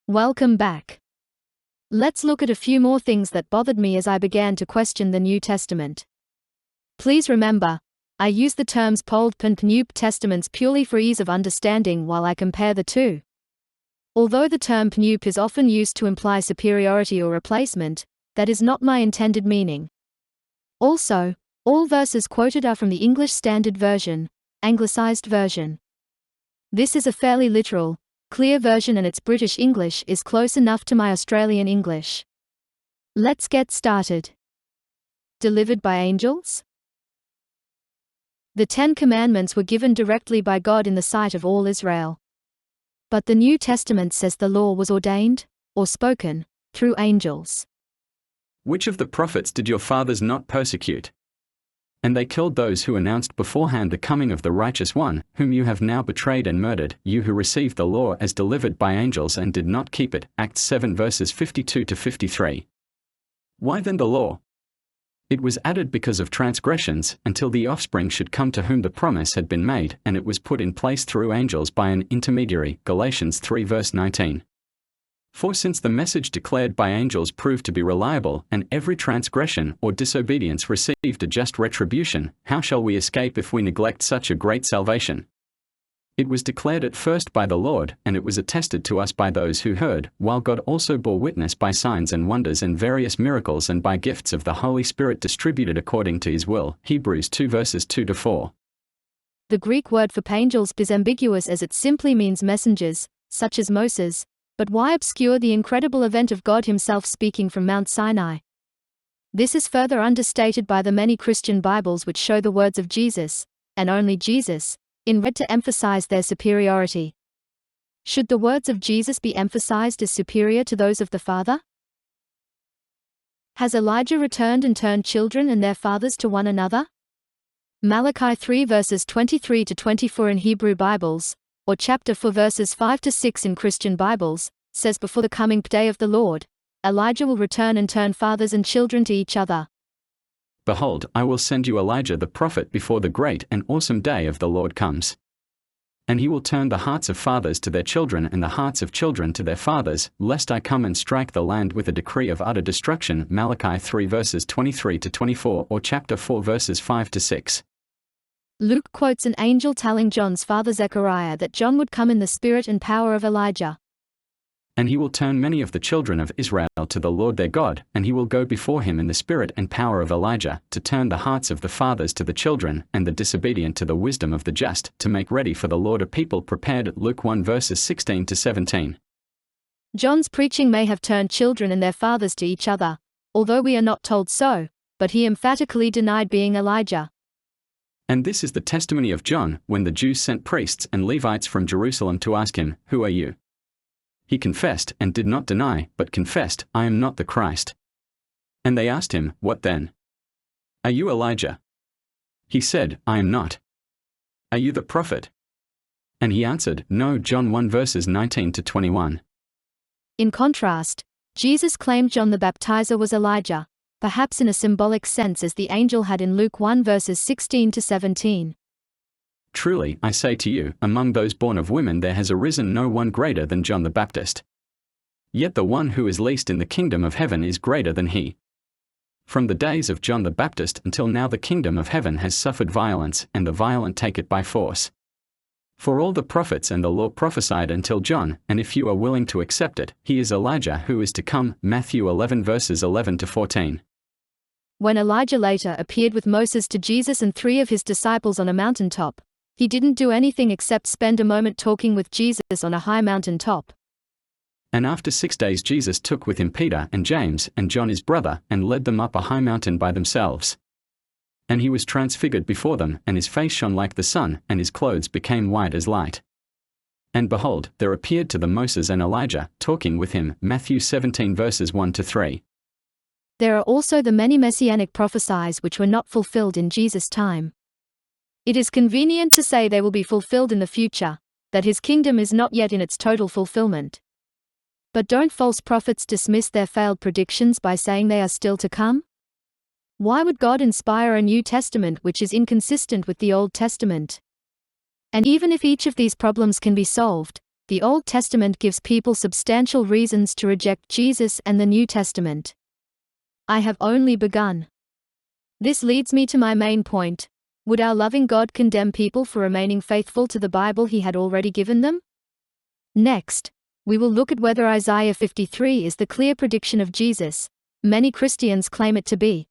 Welcome back. Let's look at a few more things that bothered me as I began to question the New Testament. Please remember, I use the terms Old and New Testaments purely for ease of understanding while I compare the two. Although the term new is often used to imply superiority or replacement, that is not my intended meaning. Also, all verses quoted are from the English Standard Version, Anglicized version. This is a fairly literal, clear version and its British English is close enough to my Australian English. Let's get started. Delivered by angels? The 10 Commandments were given directly by God in the sight of all Israel. But the New Testament says the law was ordained, or spoken, through angels. Which of the prophets did your fathers not persecute? And they killed those who announced beforehand the coming of the righteous one, whom you have now betrayed and murdered, you who received the law as delivered by angels and did not keep it. Acts 7 verses 52-53. Why then the law? It was added because of transgressions, until the offspring should come to whom the promise had been made, and it was put in place through angels by an intermediary. Galatians 3 verse 19. For since the message declared by angels proved to be reliable, and every transgression or disobedience received a just retribution, how shall we escape if we neglect such a great salvation? It was declared at first by the Lord, and it was attested to us by those who heard, while God also bore witness by signs and wonders and various miracles and by gifts of the Holy Spirit distributed according to His will. Hebrews 2 verses 2-4. The Greek word for angels is ambiguous as it simply means messengers, such as Moses. But why obscure the incredible event of God Himself speaking from Mount Sinai? This is further understated by the many Christian Bibles which show the words of Jesus, and only Jesus, in red to emphasize their superiority. Should the words of Jesus be emphasized as superior to those of the Father? Has Elijah returned and turned children and their fathers to one another? Malachi 3 verses 23-24 in Hebrew Bibles, or chapter 4 verses 5-6 in Christian Bibles, says before the coming day of the Lord, Elijah will return and turn fathers and children to each other. Behold, I will send you Elijah the prophet before the great and awesome day of the Lord comes. And he will turn the hearts of fathers to their children and the hearts of children to their fathers, lest I come and strike the land with a decree of utter destruction. Malachi 3 verses 23-24 or chapter 4 verses 5-6. Luke quotes an angel telling John's father Zechariah that John would come in the spirit and power of Elijah. And he will turn many of the children of Israel to the Lord their God, and he will go before him in the spirit and power of Elijah, to turn the hearts of the fathers to the children, and the disobedient to the wisdom of the just, to make ready for the Lord a people prepared. Luke 1 verses 16-17. John's preaching may have turned children and their fathers to each other, although we are not told so, but he emphatically denied being Elijah. And this is the testimony of John, when the Jews sent priests and Levites from Jerusalem to ask him, Who are you? He confessed and did not deny, but confessed, I am not the Christ. And they asked him, What then? Are you Elijah? He said, I am not. Are you the prophet? And he answered, No. John 1 verses 19-21. In contrast, Jesus claimed John the Baptizer was Elijah, perhaps in a symbolic sense as the angel had in Luke 1 verses 16-17. Truly, I say to you, among those born of women there has arisen no one greater than John the Baptist. Yet the one who is least in the kingdom of heaven is greater than he. From the days of John the Baptist until now the kingdom of heaven has suffered violence, and the violent take it by force. For all the prophets and the law prophesied until John, and if you are willing to accept it, he is Elijah who is to come. Matthew 11 verses 11-14. When Elijah later appeared with Moses to Jesus and 3 of his disciples on a mountaintop, he didn't do anything except spend a moment talking with Jesus on a high mountaintop. And after 6 days Jesus took with him Peter and James and John his brother, and led them up a high mountain by themselves. And he was transfigured before them, and his face shone like the sun, and his clothes became white as light. And behold, there appeared to them Moses and Elijah, talking with him. Matthew 17 verses 1-3. There are also the many messianic prophecies which were not fulfilled in Jesus' time. It is convenient to say they will be fulfilled in the future, that his kingdom is not yet in its total fulfillment. But don't false prophets dismiss their failed predictions by saying they are still to come? Why would God inspire a New Testament which is inconsistent with the Old Testament? And even if each of these problems can be solved, The Old Testament gives people substantial reasons to reject Jesus and the New Testament. I have only begun. This leads me to my main point. Would our loving God condemn people for remaining faithful to the Bible He had already given them? Next, we will look at whether Isaiah 53 is the clear prediction of Jesus. Many Christians claim it to be.